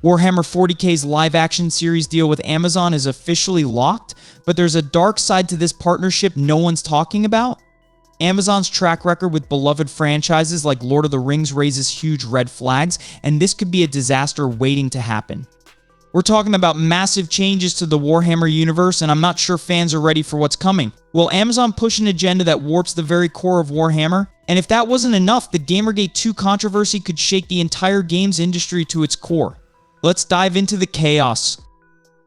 Warhammer 40K's live-action series deal with Amazon is officially locked, but there's a dark side to this partnership no one's talking about. Amazon's track record with beloved franchises like Lord of the Rings raises huge red flags, and this could be a disaster waiting to happen. We're talking about massive changes to the Warhammer universe, and I'm not sure fans are ready for what's coming. Will Amazon push an agenda that warps the very core of Warhammer? And if that wasn't enough, the GamerGate 2 controversy could shake the entire games industry to its core. Let's dive into the chaos.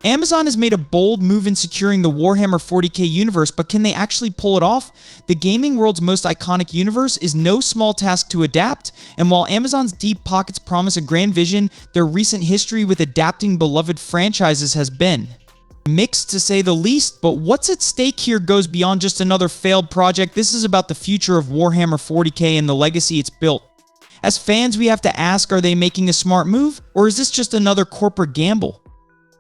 Amazon has made a bold move in securing the Warhammer 40K universe, but can they actually pull it off? The gaming world's most iconic universe is no small task to adapt, and while Amazon's deep pockets promise a grand vision, their recent history with adapting beloved franchises has been mixed, to say the least. But what's at stake here goes beyond just another failed project. This is about the future of Warhammer 40K and the legacy it's built. As fans, we have to ask, are they making a smart move, or is this just another corporate gamble?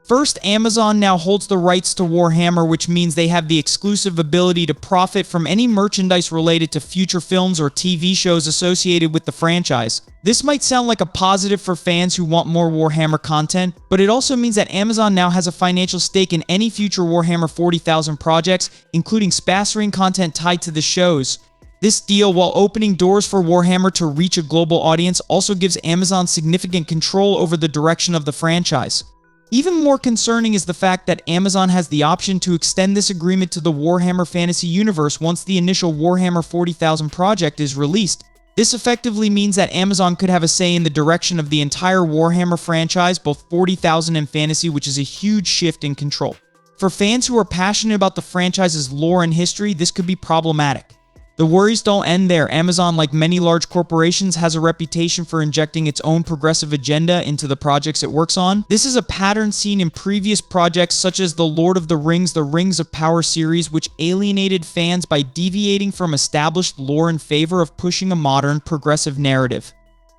First, Amazon now holds the rights to Warhammer, which means they have the exclusive ability to profit from any merchandise related to future films or TV shows associated with the franchise. This might sound like a positive for fans who want more Warhammer content, but it also means that Amazon now has a financial stake in any future Warhammer 40,000 projects, including sponsoring content tied to the shows. This deal, while opening doors for Warhammer to reach a global audience, also gives Amazon significant control over the direction of the franchise. Even more concerning is the fact that Amazon has the option to extend this agreement to the Warhammer Fantasy universe once the initial Warhammer 40,000 project is released. This effectively means that Amazon could have a say in the direction of the entire Warhammer franchise, both 40,000 and Fantasy, which is a huge shift in control. For fans who are passionate about the franchise's lore and history, this could be problematic. The worries don't end there. Amazon, like many large corporations, has a reputation for injecting its own progressive agenda into the projects it works on. This is a pattern seen in previous projects such as the Lord of the Rings, the Rings of Power series, which alienated fans by deviating from established lore in favor of pushing a modern, progressive narrative.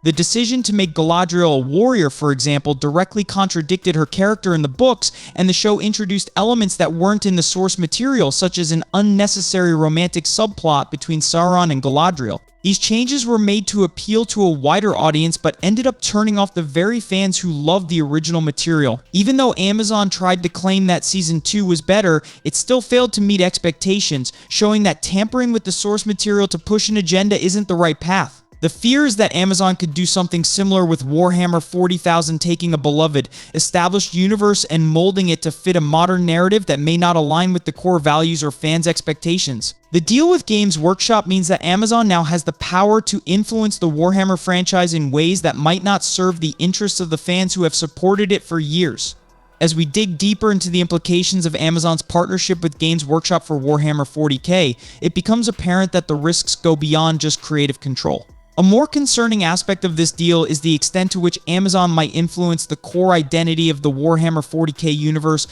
The decision to make Galadriel a warrior, for example, directly contradicted her character in the books, and the show introduced elements that weren't in the source material, such as an unnecessary romantic subplot between Sauron and Galadriel. These changes were made to appeal to a wider audience, but ended up turning off the very fans who loved the original material. Even though Amazon tried to claim that Season 2 was better, it still failed to meet expectations, showing that tampering with the source material to push an agenda isn't the right path. The fear is that Amazon could do something similar with Warhammer 40,000, taking a beloved, established universe and molding it to fit a modern narrative that may not align with the core values or fans' expectations. The deal with Games Workshop means that Amazon now has the power to influence the Warhammer franchise in ways that might not serve the interests of the fans who have supported it for years. As we dig deeper into the implications of Amazon's partnership with Games Workshop for Warhammer 40K, it becomes apparent that the risks go beyond just creative control. A more concerning aspect of this deal is the extent to which Amazon might influence the core identity of the Warhammer 40K universe.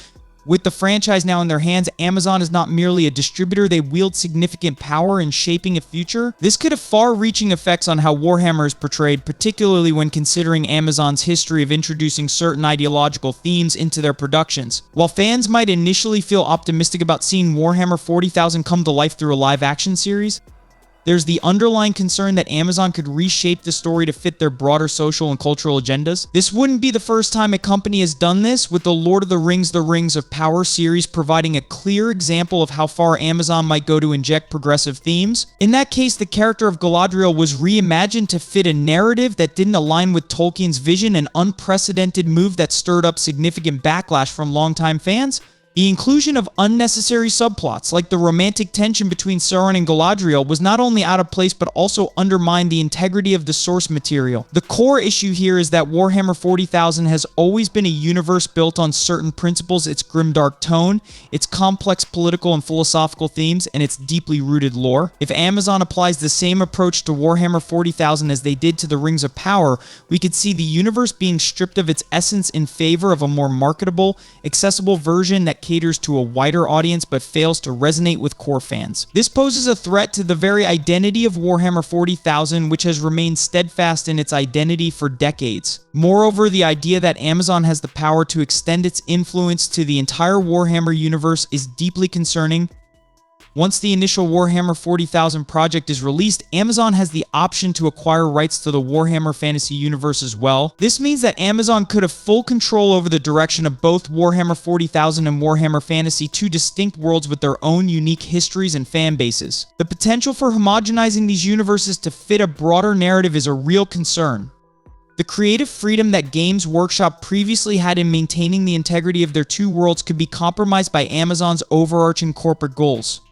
With the franchise now in their hands, Amazon is not merely a distributor, they wield significant power in shaping a future. This could have far-reaching effects on how Warhammer is portrayed, particularly when considering Amazon's history of introducing certain ideological themes into their productions. While fans might initially feel optimistic about seeing Warhammer 40,000 come to life through a live-action series, there's the underlying concern that Amazon could reshape the story to fit their broader social and cultural agendas. This wouldn't be the first time a company has done this, with the Lord of the Rings, the Rings of Power series providing a clear example of how far Amazon might go to inject progressive themes. In that case, the character of Galadriel was reimagined to fit a narrative that didn't align with Tolkien's vision, an unprecedented move that stirred up significant backlash from longtime fans. The inclusion of unnecessary subplots, like the romantic tension between Sauron and Galadriel, was not only out of place but also undermined the integrity of the source material. The core issue here is that Warhammer 40,000 has always been a universe built on certain principles: its grimdark tone, its complex political and philosophical themes, and its deeply rooted lore. If Amazon applies the same approach to Warhammer 40,000 as they did to the Rings of Power, we could see the universe being stripped of its essence in favor of a more marketable, accessible version that caters to a wider audience but fails to resonate with core fans. This poses a threat to the very identity of Warhammer 40,000, which has remained steadfast in its identity for decades. Moreover, the idea that Amazon has the power to extend its influence to the entire Warhammer universe is deeply concerning. Once the initial Warhammer 40,000 project is released, Amazon has the option to acquire rights to the Warhammer Fantasy Universe as well. This means that Amazon could have full control over the direction of both Warhammer 40,000 and Warhammer Fantasy, two distinct worlds with their own unique histories and fan bases. The potential for homogenizing these universes to fit a broader narrative is a real concern. The creative freedom that Games Workshop previously had in maintaining the integrity of their two worlds could be compromised by Amazon's overarching corporate goals.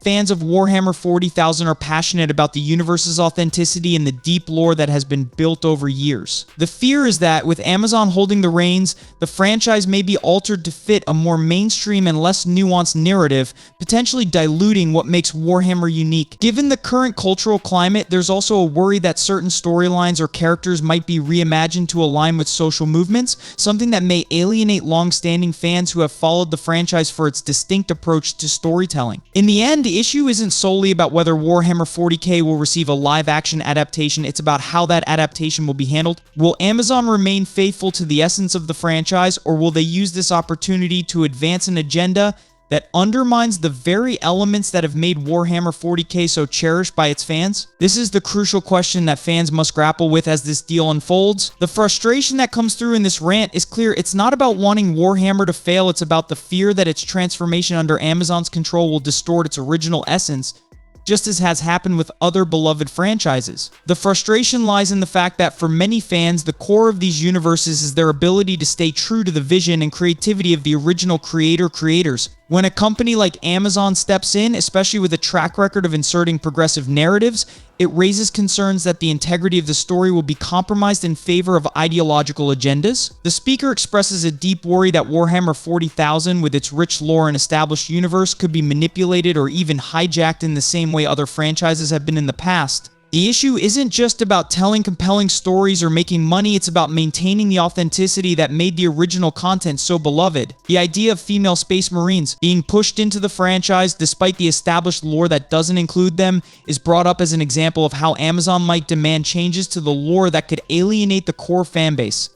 Fans of Warhammer 40,000 are passionate about the universe's authenticity and the deep lore that has been built over years. The fear is that, with Amazon holding the reins, the franchise may be altered to fit a more mainstream and less nuanced narrative, potentially diluting what makes Warhammer unique. Given the current cultural climate, there's also a worry that certain storylines or characters might be reimagined to align with social movements, something that may alienate long-standing fans who have followed the franchise for its distinct approach to storytelling. In the end, the issue isn't solely about whether Warhammer 40K will receive a live-action adaptation, it's about how that adaptation will be handled. Will Amazon remain faithful to the essence of the franchise, or will they use this opportunity to advance an agenda that undermines the very elements that have made Warhammer 40K so cherished by its fans? This is the crucial question that fans must grapple with as this deal unfolds. The frustration that comes through in this rant is clear. It's not about wanting Warhammer to fail, it's about the fear that its transformation under Amazon's control will distort its original essence, just as has happened with other beloved franchises. The frustration lies in the fact that for many fans, the core of these universes is their ability to stay true to the vision and creativity of the original creators. When a company like Amazon steps in, especially with a track record of inserting progressive narratives, it raises concerns that the integrity of the story will be compromised in favor of ideological agendas. The speaker expresses a deep worry that Warhammer 40,000, with its rich lore and established universe, could be manipulated or even hijacked in the same way other franchises have been in the past. The issue isn't just about telling compelling stories or making money, it's about maintaining the authenticity that made the original content so beloved. The idea of female Space Marines being pushed into the franchise despite the established lore that doesn't include them is brought up as an example of how Amazon might demand changes to the lore that could alienate the core fanbase.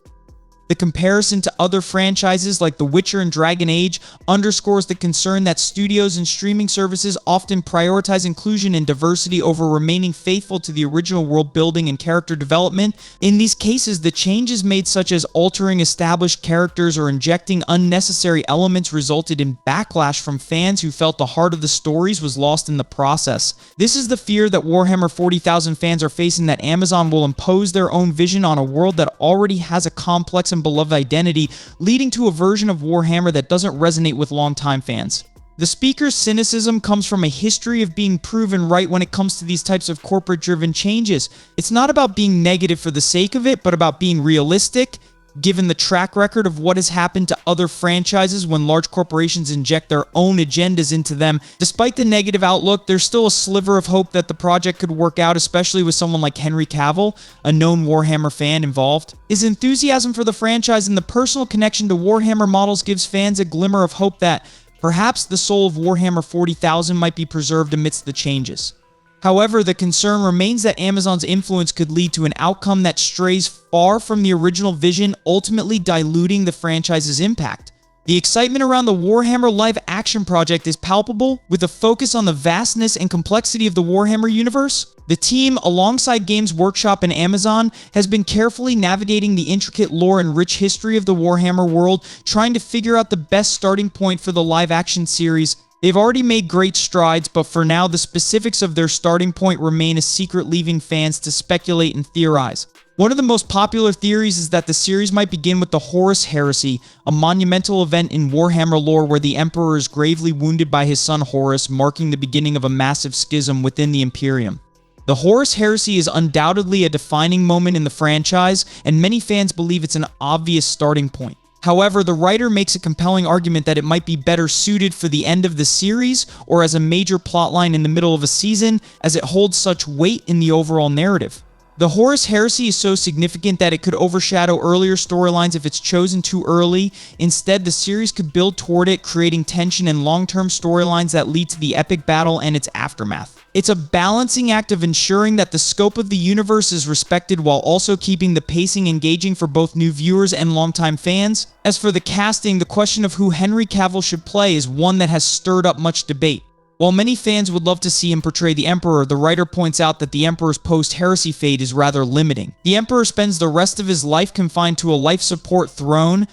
The comparison to other franchises like The Witcher and Dragon Age underscores the concern that studios and streaming services often prioritize inclusion and diversity over remaining faithful to the original world building and character development. In these cases, the changes made, such as altering established characters or injecting unnecessary elements, resulted in backlash from fans who felt the heart of the stories was lost in the process. This is the fear that Warhammer 40,000 fans are facing, that Amazon will impose their own vision on a world that already has a complex and beloved identity, leading to a version of Warhammer that doesn't resonate with longtime fans. The speaker's cynicism comes from a history of being proven right when it comes to these types of corporate-driven changes. It's not about being negative for the sake of it, but about being realistic, given the track record of what has happened to other franchises when large corporations inject their own agendas into them. Despite the negative outlook, there's still a sliver of hope that the project could work out, especially with someone like Henry Cavill, a known Warhammer fan, involved. His enthusiasm for the franchise and the personal connection to Warhammer models gives fans a glimmer of hope that perhaps the soul of Warhammer 40,000 might be preserved amidst the changes. However, the concern remains that Amazon's influence could lead to an outcome that strays far from the original vision, ultimately diluting the franchise's impact. The excitement around the Warhammer live-action project is palpable, with a focus on the vastness and complexity of the Warhammer universe. The team, alongside Games Workshop and Amazon, has been carefully navigating the intricate lore and rich history of the Warhammer world, trying to figure out the best starting point for the live-action series. They've already made great strides, but for now, the specifics of their starting point remain a secret, leaving fans to speculate and theorize. One of the most popular theories is that the series might begin with the Horus Heresy, a monumental event in Warhammer lore where the Emperor is gravely wounded by his son Horus, marking the beginning of a massive schism within the Imperium. The Horus Heresy is undoubtedly a defining moment in the franchise, and many fans believe it's an obvious starting point. However, the writer makes a compelling argument that it might be better suited for the end of the series or as a major plotline in the middle of a season, as it holds such weight in the overall narrative. The Horus Heresy is so significant that it could overshadow earlier storylines if it's chosen too early. Instead, the series could build toward it, creating tension and long-term storylines that lead to the epic battle and its aftermath. It's a balancing act of ensuring that the scope of the universe is respected while also keeping the pacing engaging for both new viewers and longtime fans. As for the casting, the question of who Henry Cavill should play is one that has stirred up much debate. While many fans would love to see him portray the Emperor, the writer points out that the Emperor's post-heresy fate is rather limiting. The Emperor spends the rest of his life confined to a life support throne,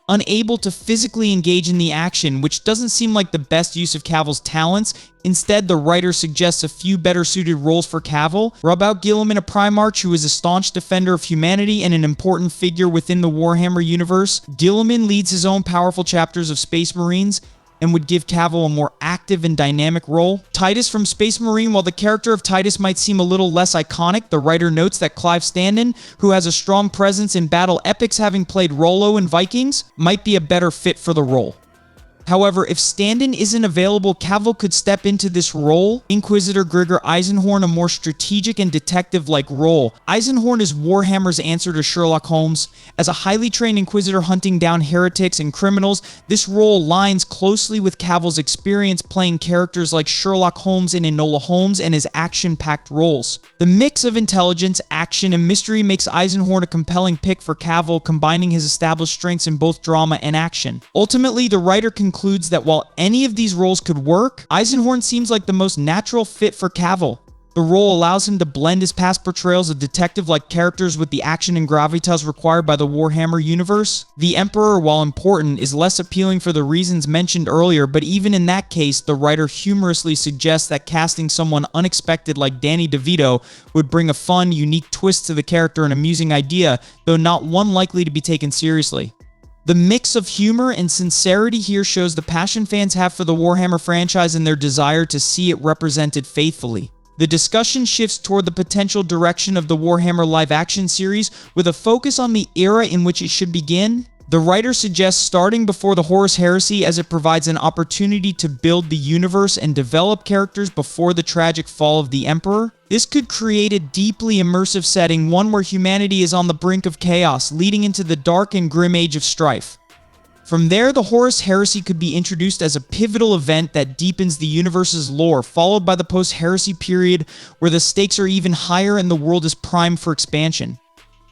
unable to physically engage in the action, which doesn't seem like the best use of Cavill's talents. Instead, the writer suggests a few better-suited roles for Cavill. Rub out Guilliman, a Primarch who is a staunch defender of humanity and an important figure within the Warhammer universe. Guilliman leads his own powerful chapters of Space Marines and would give Cavill a more active and dynamic role. Titus from Space Marine. While the character of Titus might seem a little less iconic, the writer notes that Clive Standen, who has a strong presence in battle epics having played Rollo in Vikings, might be a better fit for the role. However, if Standen isn't available, Cavill could step into this role. Inquisitor Grigor Eisenhorn, a more strategic and detective-like role. Eisenhorn is Warhammer's answer to Sherlock Holmes. As a highly trained Inquisitor hunting down heretics and criminals, this role aligns closely with Cavill's experience playing characters like Sherlock Holmes and Enola Holmes and his action-packed roles. The mix of intelligence, action, and mystery makes Eisenhorn a compelling pick for Cavill, combining his established strengths in both drama and action. Ultimately, the writer concludes that while any of these roles could work, Eisenhorn seems like the most natural fit for Cavill. The role allows him to blend his past portrayals of detective-like characters with the action and gravitas required by the Warhammer universe. The Emperor, while important, is less appealing for the reasons mentioned earlier, but even in that case, the writer humorously suggests that casting someone unexpected like Danny DeVito would bring a fun, unique twist to the character, an amusing idea, though not one likely to be taken seriously. The mix of humor and sincerity here shows the passion fans have for the Warhammer franchise and their desire to see it represented faithfully. The discussion shifts toward the potential direction of the Warhammer live-action series, with a focus on the era in which it should begin. The writer suggests starting before the Horus Heresy, as it provides an opportunity to build the universe and develop characters before the tragic fall of the Emperor. This could create a deeply immersive setting, one where humanity is on the brink of chaos, leading into the dark and grim age of strife. From there, the Horus Heresy could be introduced as a pivotal event that deepens the universe's lore, followed by the post-heresy period, where the stakes are even higher and the world is primed for expansion.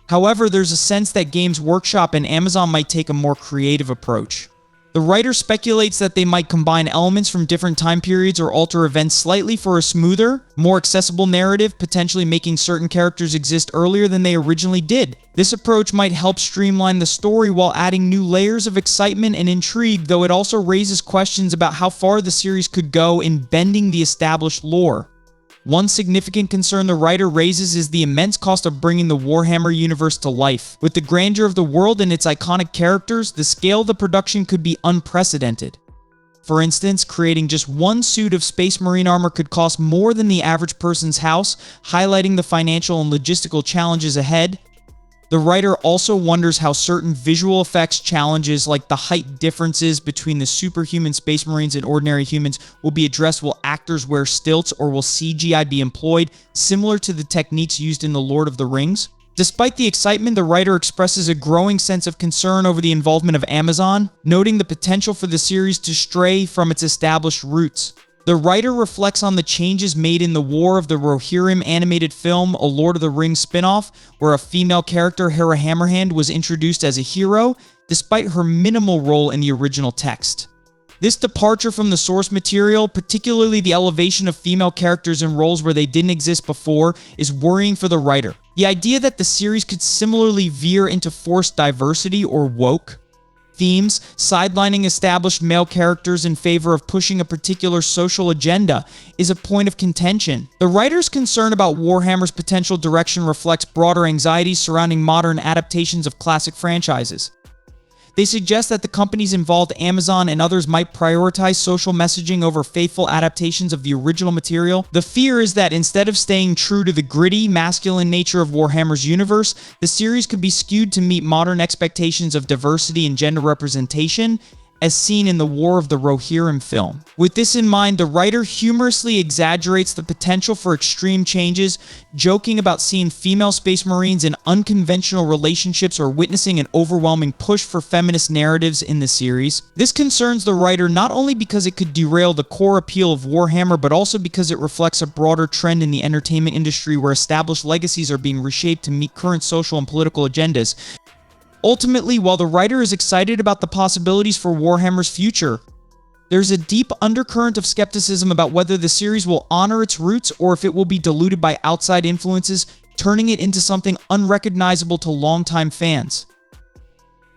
However, there's a sense that Games Workshop and Amazon might take a more creative approach. The writer speculates that they might combine elements from different time periods or alter events slightly for a smoother, more accessible narrative, potentially making certain characters exist earlier than they originally did. This approach might help streamline the story while adding new layers of excitement and intrigue, though it also raises questions about how far the series could go in bending the established lore. One significant concern the writer raises is the immense cost of bringing the Warhammer universe to life. With the grandeur of the world and its iconic characters, the scale of the production could be unprecedented. For instance, creating just one suit of Space Marine armor could cost more than the average person's house, highlighting the financial and logistical challenges ahead. The writer also wonders how certain visual effects challenges, like the height differences between the superhuman Space Marines and ordinary humans, will be addressed. Will actors wear stilts, or will CGI be employed, similar to the techniques used in The Lord of the Rings? Despite the excitement, the writer expresses a growing sense of concern over the involvement of Amazon, noting the potential for the series to stray from its established roots. The writer reflects on the changes made in the War of the Rohirrim animated film, a Lord of the Rings spin-off, where a female character, Hera Hammerhand, was introduced as a hero, despite her minimal role in the original text. This departure from the source material, particularly the elevation of female characters in roles where they didn't exist before, is worrying for the writer. The idea that the series could similarly veer into forced diversity or woke themes, sidelining established male characters in favor of pushing a particular social agenda, is a point of contention. The writer's concern about Warhammer's potential direction reflects broader anxieties surrounding modern adaptations of classic franchises. They suggest that the companies involved, Amazon and others, might prioritize social messaging over faithful adaptations of the original material. The fear is that instead of staying true to the gritty, masculine nature of Warhammer's universe, the series could be skewed to meet modern expectations of diversity and gender representation, as seen in the War of the Rohirrim film. With this in mind, the writer humorously exaggerates the potential for extreme changes, joking about seeing female Space Marines in unconventional relationships or witnessing an overwhelming push for feminist narratives in the series. This concerns the writer not only because it could derail the core appeal of Warhammer, but also because it reflects a broader trend in the entertainment industry where established legacies are being reshaped to meet current social and political agendas. Ultimately, while the writer is excited about the possibilities for Warhammer's future, There's a deep undercurrent of skepticism about whether the series will honor its roots or if it will be diluted by outside influences, turning it into something unrecognizable to longtime fans.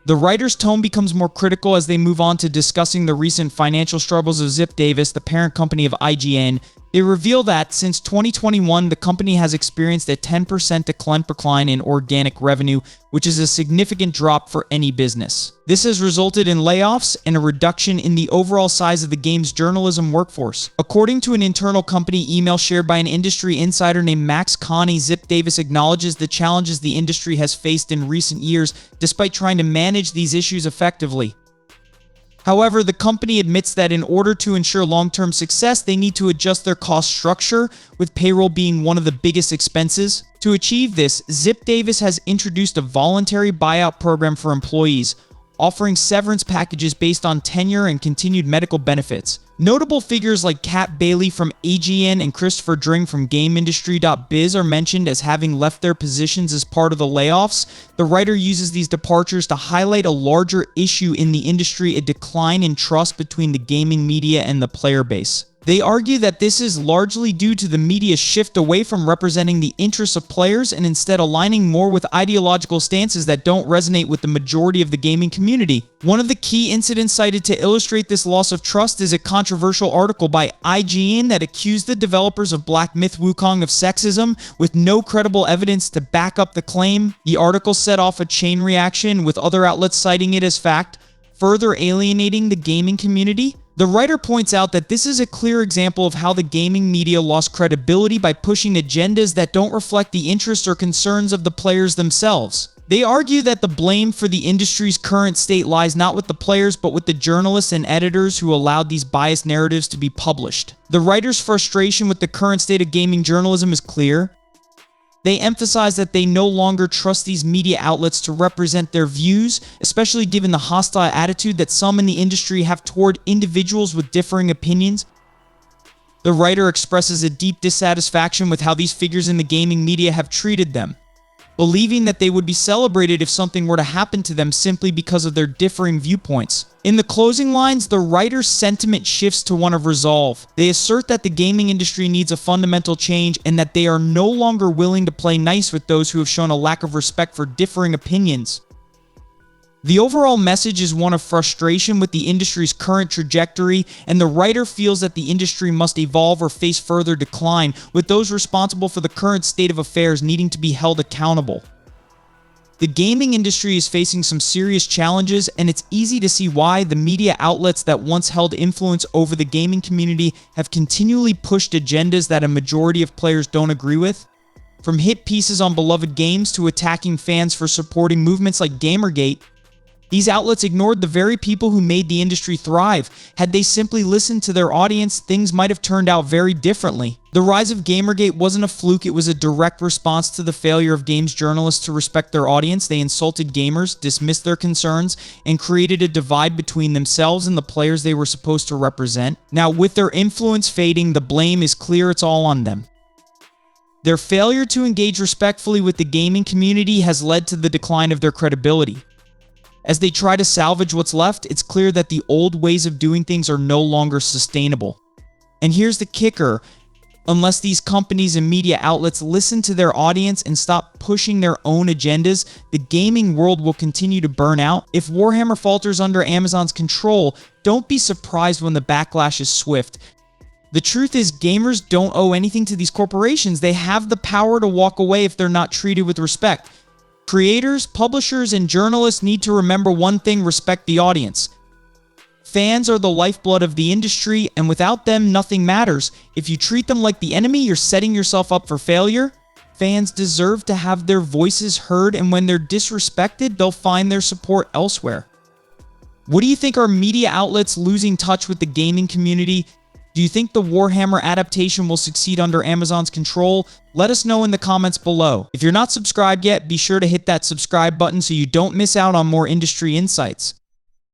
The writer's tone becomes more critical as they move on to discussing the recent financial struggles of Ziff Davis, the parent company of IGN. They reveal that since 2021, the company has experienced a 10% decline in organic revenue, which is a significant drop for any business. This has resulted in layoffs and a reduction in the overall size of the game's journalism workforce. According to an internal company email shared by an industry insider named Max Connie, Ziff Davis acknowledges the challenges the industry has faced in recent years, despite trying to manage these issues effectively. However, the company admits that in order to ensure long-term success, they need to adjust their cost structure, with payroll being one of the biggest expenses. To achieve this, Ziff Davis has introduced a voluntary buyout program for employees, offering severance packages based on tenure and continued medical benefits. Notable figures like Kat Bailey from AGN and Christopher Dring from GameIndustry.biz are mentioned as having left their positions as part of the layoffs. The writer uses these departures to highlight a larger issue in the industry, a decline in trust between the gaming media and the player base. They argue that this is largely due to the media's shift away from representing the interests of players and instead aligning more with ideological stances that don't resonate with the majority of the gaming community. One of the key incidents cited to illustrate this loss of trust is a controversial article by IGN that accused the developers of Black Myth Wukong of sexism with no credible evidence to back up the claim. The article set off a chain reaction, with other outlets citing it as fact, further alienating the gaming community. The writer points out that this is a clear example of how the gaming media lost credibility by pushing agendas that don't reflect the interests or concerns of the players themselves. They argue that the blame for the industry's current state lies not with the players but with the journalists and editors who allowed these biased narratives to be published. The writer's frustration with the current state of gaming journalism is clear. They emphasize that they no longer trust these media outlets to represent their views, especially given the hostile attitude that some in the industry have toward individuals with differing opinions. The writer expresses a deep dissatisfaction with how these figures in the gaming media have treated them, believing that they would be celebrated if something were to happen to them simply because of their differing viewpoints. In the closing lines, the writer's sentiment shifts to one of resolve. They assert that the gaming industry needs a fundamental change and that they are no longer willing to play nice with those who have shown a lack of respect for differing opinions. The overall message is one of frustration with the industry's current trajectory, and the writer feels that the industry must evolve or face further decline, with those responsible for the current state of affairs needing to be held accountable. The gaming industry is facing some serious challenges, and it's easy to see why the media outlets that once held influence over the gaming community have continually pushed agendas that a majority of players don't agree with. From hit pieces on beloved games to attacking fans for supporting movements like GamerGate, these outlets ignored the very people who made the industry thrive. Had they simply listened to their audience, things might have turned out very differently. The rise of GamerGate wasn't a fluke, it was a direct response to the failure of games journalists to respect their audience. They insulted gamers, dismissed their concerns, and created a divide between themselves and the players they were supposed to represent. Now, with their influence fading, the blame is clear, it's all on them. Their failure to engage respectfully with the gaming community has led to the decline of their credibility. As they try to salvage what's left, it's clear that the old ways of doing things are no longer sustainable. And here's the kicker: unless these companies and media outlets listen to their audience and stop pushing their own agendas, the gaming world will continue to burn out. If Warhammer falters under Amazon's control, don't be surprised when the backlash is swift. The truth is, gamers don't owe anything to these corporations. They have the power to walk away if they're not treated with respect. Creators, publishers, and journalists need to remember one thing: respect the audience. Fans are the lifeblood of the industry, and without them, nothing matters. If you treat them like the enemy, you're setting yourself up for failure. Fans deserve to have their voices heard, and when they're disrespected, they'll find their support elsewhere. What do you think? Are media outlets losing touch with the gaming community? Do you think the Warhammer adaptation will succeed under Amazon's control? Let us know in the comments below. If you're not subscribed yet, be sure to hit that subscribe button so you don't miss out on more industry insights.